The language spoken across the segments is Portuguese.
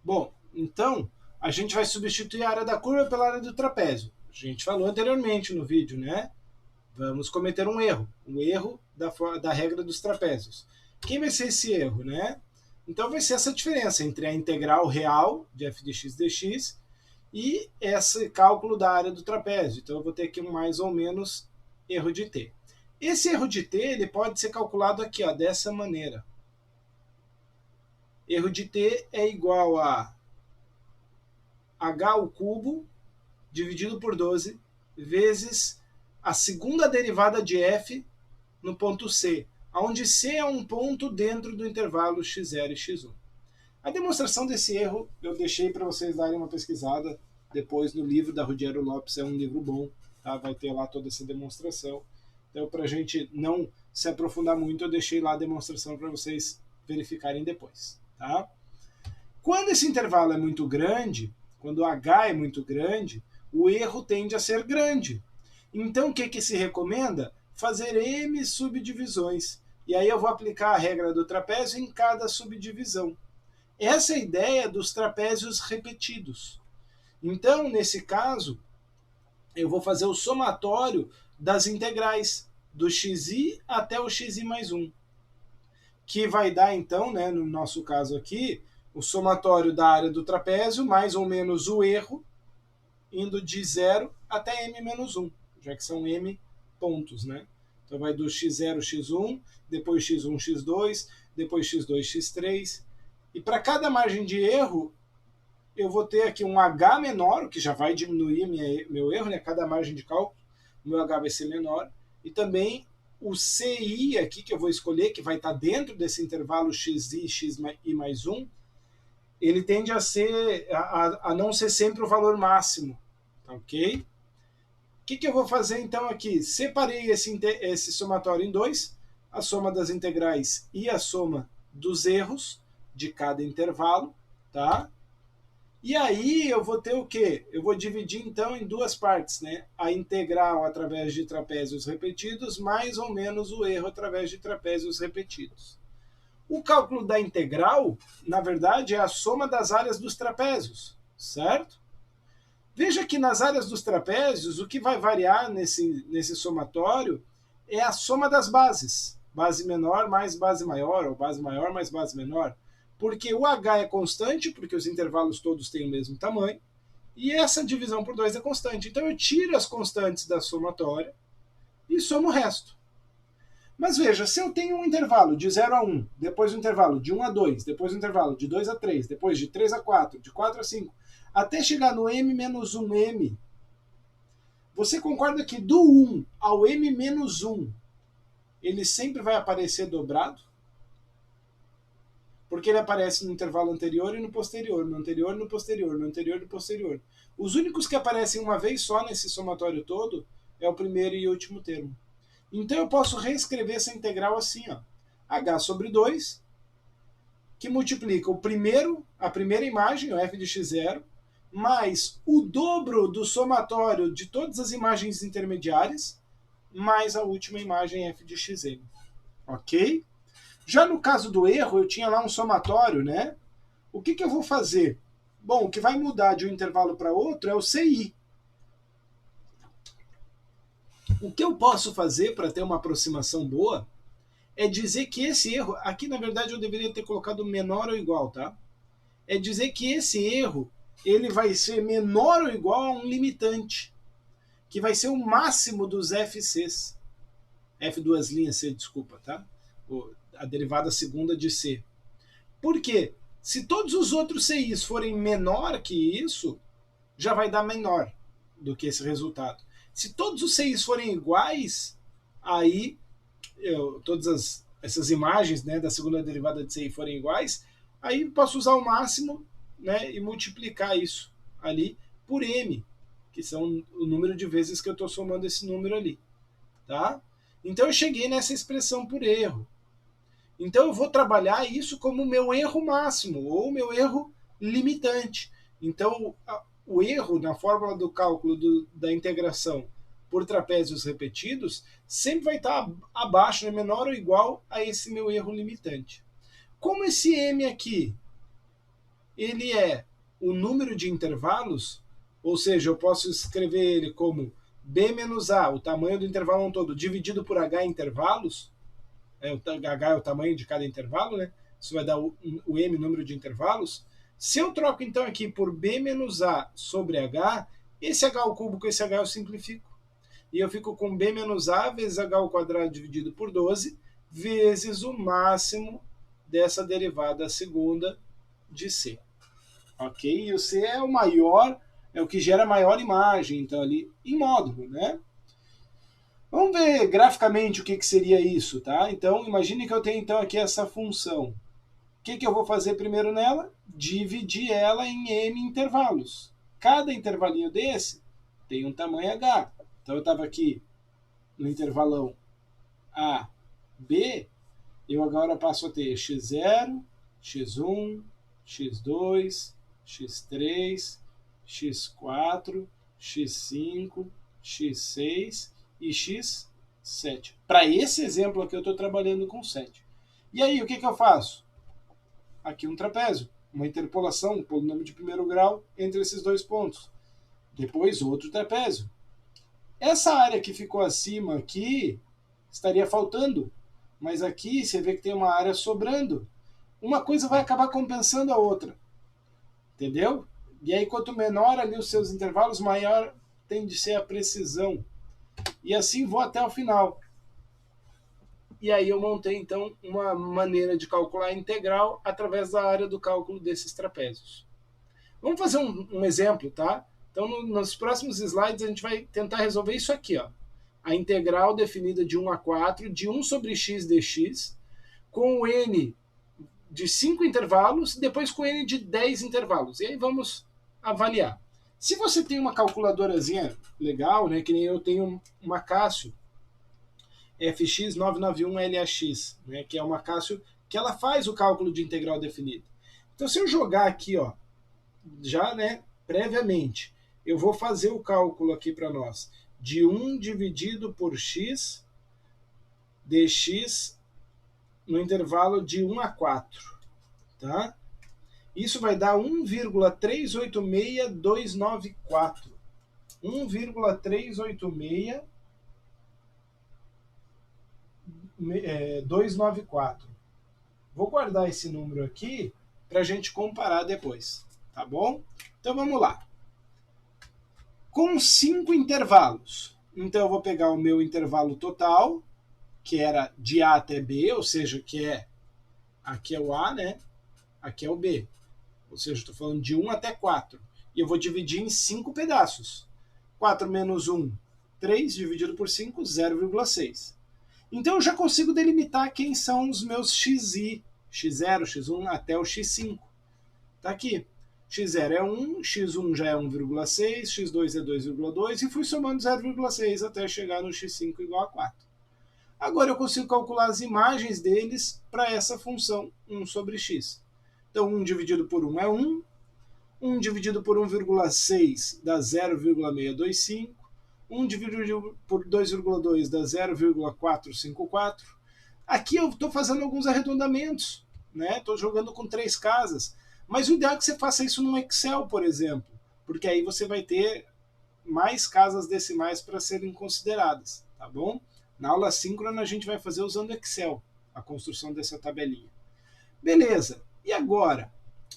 Bom, então a gente vai substituir a área da curva pela área do trapézio. A gente falou anteriormente no vídeo, né? Vamos cometer um erro, o erro da regra dos trapézios. Quem vai ser esse erro, né? Então vai ser essa diferença entre a integral real de f de x dx e esse cálculo da área do trapézio. Então eu vou ter aqui um mais ou menos erro de t. Esse erro de t ele pode ser calculado aqui, ó, dessa maneira. Erro de t é igual a h ao cubo dividido por 12 vezes a segunda derivada de f no ponto C, onde C é um ponto dentro do intervalo x0 e x1. A demonstração desse erro eu deixei para vocês darem uma pesquisada depois no livro da Ruggiero Lopes, é um livro bom, tá? Vai ter lá toda essa demonstração. Então, para a gente não se aprofundar muito, eu deixei lá a demonstração para vocês verificarem depois. Tá? Quando esse intervalo é muito grande, quando h é muito grande, o erro tende a ser grande. Então, o que se recomenda? Fazer m subdivisões. E aí eu vou aplicar a regra do trapézio em cada subdivisão. Essa é a ideia dos trapézios repetidos. Então, nesse caso, eu vou fazer o somatório das integrais, do xi até o xi mais 1. Que vai dar, então, né, no nosso caso aqui, o somatório da área do trapézio, mais ou menos o erro, indo de 0 até m menos 1, já que são m pontos, né? Então vai do x0, x1, depois x1, x2, depois x2, x3. E para cada margem de erro, eu vou ter aqui um h menor, que já vai diminuir meu erro, né? Cada margem de cálculo, o meu h vai ser menor. E também o CI aqui, que eu vou escolher, que vai estar dentro desse intervalo xi, xi mais 1, ele tende a não ser sempre o valor máximo. Ok? O que eu vou fazer então aqui? Separei esse somatório em dois, a soma das integrais e a soma dos erros de cada intervalo, tá? E aí eu vou ter o quê? Eu vou dividir então em duas partes, né? A integral através de trapézios repetidos, mais ou menos o erro através de trapézios repetidos. O cálculo da integral, na verdade, é a soma das áreas dos trapézios, certo? Veja que nas áreas dos trapézios, o que vai variar nesse somatório é a soma das bases. Base menor mais base maior, ou base maior mais base menor. Porque o h é constante, porque os intervalos todos têm o mesmo tamanho, e essa divisão por 2 é constante. Então eu tiro as constantes da somatória e somo o resto. Mas veja, se eu tenho um intervalo de 0 a 1, depois um intervalo de 1 a 2, depois um intervalo de 2 a 3, depois de 3 a 4, de 4 a 5, até chegar no m menos 1m, você concorda que do 1 ao m menos 1, ele sempre vai aparecer dobrado? Porque ele aparece no intervalo anterior e no posterior, no anterior e no posterior, no anterior e no posterior. Os únicos que aparecem uma vez só nesse somatório todo é o primeiro e último termo. Então eu posso reescrever essa integral assim, ó, h sobre 2, que multiplica a primeira imagem, o f de x0, mais o dobro do somatório de todas as imagens intermediárias, mais a última imagem f de xn. Ok? Já no caso do erro, eu tinha lá um somatório, né? O que eu vou fazer? Bom, o que vai mudar de um intervalo para outro é o CI. O que eu posso fazer para ter uma aproximação boa é dizer que esse erro, aqui na verdade eu deveria ter colocado menor ou igual, tá? É dizer que esse erro ele vai ser menor ou igual a um limitante, que vai ser o máximo dos FCs. F duas linhas C, desculpa, tá? A derivada segunda de C. Por quê? Se todos os outros CIs forem menor que isso, já vai dar menor do que esse resultado. Se todos os CIs forem iguais, aí todas essas imagens, né, da segunda derivada de CI forem iguais, aí posso usar o máximo, né, e multiplicar isso ali por m, que são o número de vezes que eu estou somando esse número ali. Tá? Então eu cheguei nessa expressão por erro. Então eu vou trabalhar isso como meu erro máximo, ou meu erro limitante. Então o erro na fórmula do cálculo da integração por trapézios repetidos sempre vai estar abaixo, né, menor ou igual a esse meu erro limitante. Como esse m aqui ele é o número de intervalos, ou seja, eu posso escrever ele como B menos A, o tamanho do intervalo todo, dividido por H intervalos, H é o tamanho de cada intervalo, né? Isso vai dar o M, número de intervalos. Se eu troco então aqui por B menos A sobre H, esse H ao cubo com esse H eu simplifico. E eu fico com B menos A vezes H ao quadrado dividido por 12, vezes o máximo dessa derivada segunda de C. Ok? E o C é o maior, é o que gera maior imagem, então ali em módulo, né? Vamos ver graficamente o que seria isso, tá? Então, imagine que eu tenho então aqui essa função. O que eu vou fazer primeiro nela? Dividir ela em m intervalos. Cada intervalinho desse tem um tamanho h. Então, eu estava aqui no intervalão a, b, eu agora passo a ter x0, x1, x2, x3, x4, x5, x6 e x7. Para esse exemplo aqui eu estou trabalhando com 7. E aí, o que eu faço? Aqui um trapézio, uma interpolação, um polinômio de primeiro grau entre esses dois pontos. Depois outro trapézio. Essa área que ficou acima aqui estaria faltando, mas aqui você vê que tem uma área sobrando. Uma coisa vai acabar compensando a outra. Entendeu? E aí, quanto menor ali os seus intervalos, maior tem de ser a precisão. E assim vou até o final. E aí eu montei, então, uma maneira de calcular a integral através da área do cálculo desses trapézios. Vamos fazer um exemplo, tá? Então, nos próximos slides, a gente vai tentar resolver isso aqui, ó. A integral definida de 1 a 4 de 1 sobre x dx, com o n de 5 intervalos, depois com n de 10 intervalos. E aí vamos avaliar. Se você tem uma calculadorazinha legal, né, que nem eu tenho uma Casio FX991LAX, né, que é uma Casio que ela faz o cálculo de integral definida. Então, se eu jogar aqui, ó, já, né, previamente, eu vou fazer o cálculo aqui para nós de 1 dividido por x dx no intervalo de 1 a 4. Tá? Isso vai dar 1,386294. 1,386294. Vou guardar esse número aqui para a gente comparar depois. Tá bom? Então vamos lá. Com 5 intervalos. Então eu vou pegar o meu intervalo total, que era de A até B, ou seja, que é aqui é o A, né? Aqui é o B. Ou seja, estou falando de 1 até 4. E eu vou dividir em 5 pedaços. 4 menos 1, 3, dividido por 5, 0,6. Então eu já consigo delimitar quem são os meus xi, x0, x1 até o x5. Está aqui. x0 é 1, x1 já é 1,6, x2 é 2,2 e fui somando 0,6 até chegar no x5 igual a 4. Agora eu consigo calcular as imagens deles para essa função 1 sobre x. Então 1 dividido por 1 é 1, 1 dividido por 1,6 dá 0,625, 1 dividido por 2,2 dá 0,454. Aqui eu estou fazendo alguns arredondamentos, né? Estou jogando com 3 casas. Mas o ideal é que você faça isso no Excel, por exemplo, porque aí você vai ter mais casas decimais para serem consideradas, tá bom? Na aula síncrona a gente vai fazer usando Excel, a construção dessa tabelinha. Beleza, e agora?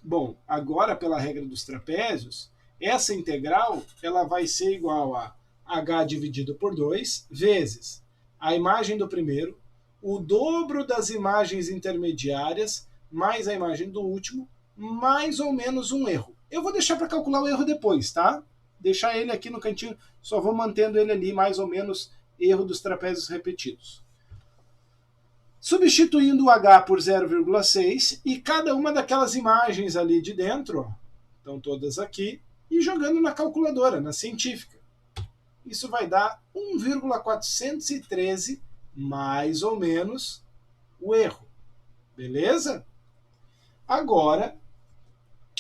Bom, agora pela regra dos trapézios, essa integral ela vai ser igual a h dividido por 2 vezes a imagem do primeiro, o dobro das imagens intermediárias, mais a imagem do último, mais ou menos um erro. Eu vou deixar para calcular o erro depois, tá? Deixar ele aqui no cantinho, só vou mantendo ele ali, mais ou menos, erro dos trapézios repetidos. Substituindo o h por 0,6 e cada uma daquelas imagens ali de dentro, ó, estão todas aqui, e jogando na calculadora, na científica. Isso vai dar 1,413, mais ou menos, o erro. Beleza? Agora,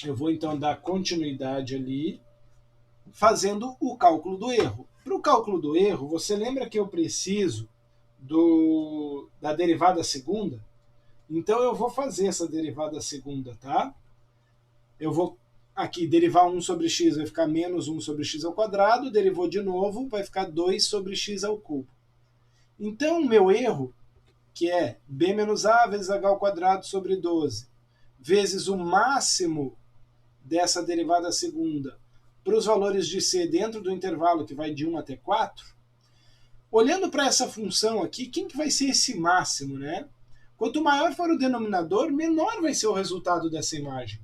eu vou então dar continuidade ali, fazendo o cálculo do erro. Para o cálculo do erro, você lembra que eu preciso da derivada segunda? Então eu vou fazer essa derivada segunda, tá? eu vou aqui derivar 1 sobre x, vai ficar menos 1 sobre x ao quadrado, derivou de novo, vai ficar 2 sobre x ao cubo. Então, o meu erro, que é b menos a vezes h ao quadrado sobre 12, vezes o máximo dessa derivada segunda para os valores de c dentro do intervalo que vai de 1 até 4, olhando para essa função aqui, quem que vai ser esse máximo, né? Quanto maior for o denominador, menor vai ser o resultado dessa imagem.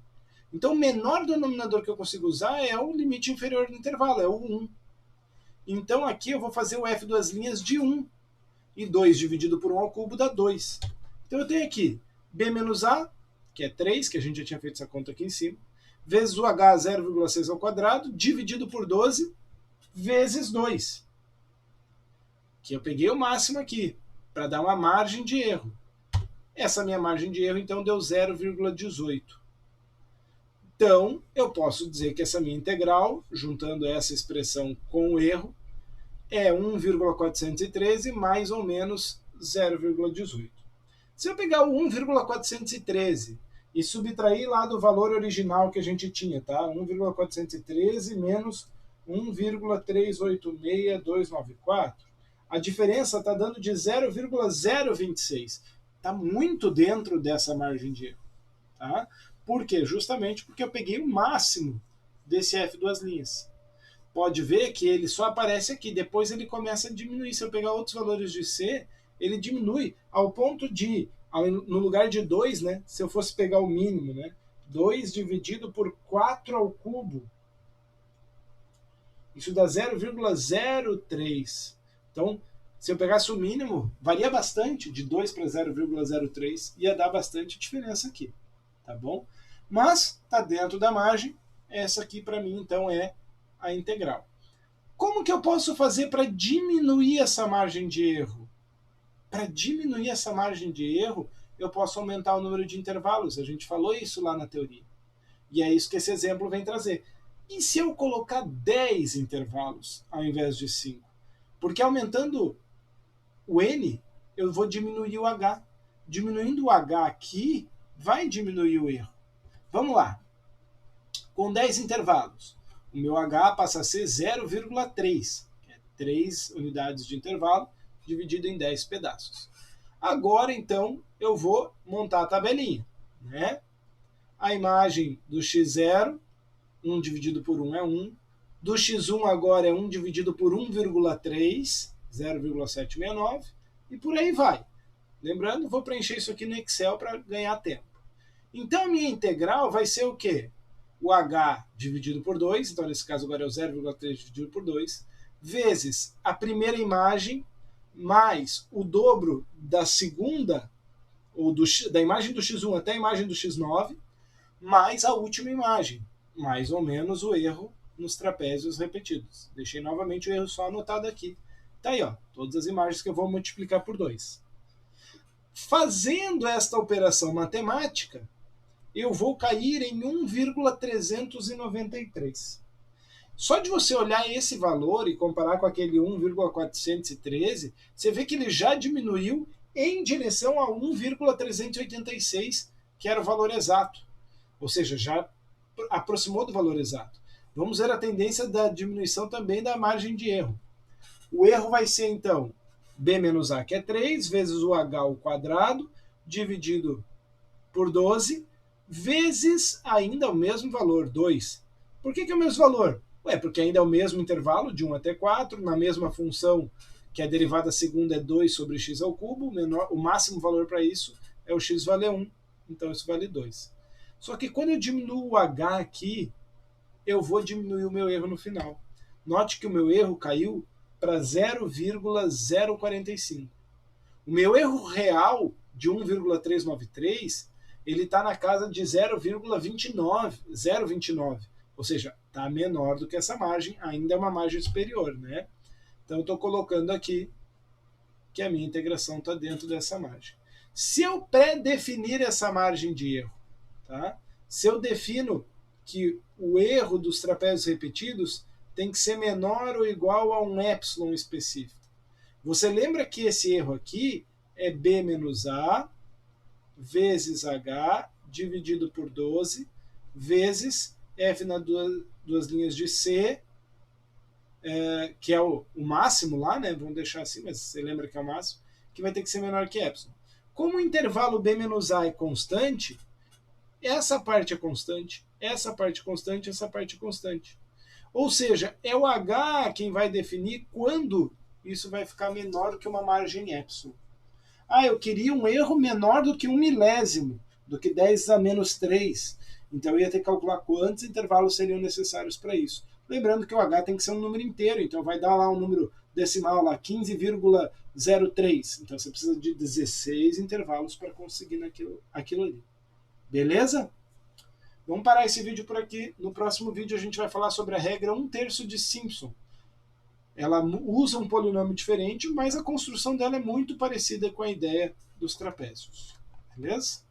Então, o menor denominador que eu consigo usar é o limite inferior do intervalo, é o 1. Então, aqui eu vou fazer o f duas linhas de 1. E 2 dividido por 1 ao cubo dá 2. Então, eu tenho aqui b menos a, que é 3, que a gente já tinha feito essa conta aqui em cima, vezes o h 0,6 ao quadrado, dividido por 12, vezes 2. Que eu peguei o máximo aqui, para dar uma margem de erro. Essa minha margem de erro, então, deu 0,18. Então, eu posso dizer que essa minha integral, juntando essa expressão com o erro, é 1,413 mais ou menos 0,18. Se eu pegar o 1,413 e subtrair lá do valor original que a gente tinha, tá? 1,413 menos 1,386294, a diferença está dando de 0,026. Está muito dentro dessa margem de erro. Tá? Por quê? Justamente porque eu peguei o máximo desse f duas linhas. Pode ver que ele só aparece aqui, depois ele começa a diminuir. Se eu pegar outros valores de c, ele diminui ao ponto de, no lugar de 2, né, se eu fosse pegar o mínimo, né, 2 dividido por 4 ao cubo, isso dá 0,03. Então, se eu pegasse o mínimo, varia bastante, de 2 para 0,03, ia dar bastante diferença aqui, tá bom? Mas está dentro da margem, essa aqui para mim então é a integral. Como que eu posso fazer para diminuir essa margem de erro? Para diminuir essa margem de erro, eu posso aumentar o número de intervalos, a gente falou isso lá na teoria. E é isso que esse exemplo vem trazer. E se eu colocar 10 intervalos ao invés de 5? Porque aumentando o n, eu vou diminuir o h. Diminuindo o h aqui, vai diminuir o erro. Vamos lá. Com 10 intervalos, o meu h passa a ser 0,3, que é 3 unidades de intervalo, dividido em 10 pedaços. Agora, então, eu vou montar a tabelinha, né? A imagem do x0, 1 dividido por 1 é 1. Do x1 agora é 1 dividido por 1,3, 0,769, e por aí vai. Lembrando, vou preencher isso aqui no Excel para ganhar tempo. Então, a minha integral vai ser o quê? O h dividido por 2, então nesse caso agora é o 0,3 dividido por 2, vezes a primeira imagem, mais o dobro da segunda, ou da imagem do x1 até a imagem do x9, mais a última imagem, mais ou menos o erro nos trapézios repetidos. Deixei novamente o erro só anotado aqui. Tá aí, ó, todas as imagens que eu vou multiplicar por 2. Fazendo esta operação matemática, eu vou cair em 1,393. Só de você olhar esse valor e comparar com aquele 1,413, você vê que ele já diminuiu em direção a 1,386, que era o valor exato. Ou seja, já aproximou do valor exato. Vamos ver a tendência da diminuição também da margem de erro. O erro vai ser, então, b menos a, que é 3, vezes o h ao quadrado, dividido por 12, vezes ainda o mesmo valor, 2. Por que é o mesmo valor? Porque ainda é o mesmo intervalo, de 1 até 4, na mesma função que a derivada segunda é 2 sobre x ao cubo, o máximo valor para isso é o x vale 1, então isso vale 2. Só que quando eu diminuo o h aqui, eu vou diminuir o meu erro no final. Note que o meu erro caiu para 0,045. O meu erro real de 1,393, ele está na casa de 0,29, ou seja, está menor do que essa margem, ainda é uma margem superior, né? Então eu estou colocando aqui que a minha integração está dentro dessa margem. Se eu pré-definir essa margem de erro, tá? Se eu defino que o erro dos trapézios repetidos tem que ser menor ou igual a um epsilon específico. Você lembra que esse erro aqui é b menos a vezes h dividido por 12 vezes f nas duas linhas de C, que é o máximo lá, né? Vamos deixar assim, mas você lembra que é o máximo, que vai ter que ser menor que epsilon. Como o intervalo B menos A é constante, essa parte é constante, essa parte é constante, essa parte é constante. Ou seja, é o H quem vai definir quando isso vai ficar menor que uma margem epsilon. Eu queria um erro menor do que 1 milésimo, do que 10 a menos 3. Então eu ia ter que calcular quantos intervalos seriam necessários para isso. Lembrando que o H tem que ser um número inteiro, então vai dar lá um número decimal lá, 15,03. Então você precisa de 16 intervalos para conseguir aquilo ali. Beleza? Vamos parar esse vídeo por aqui. No próximo vídeo a gente vai falar sobre a regra 1/3 de Simpson. Ela usa um polinômio diferente, mas a construção dela é muito parecida com a ideia dos trapézios. Beleza?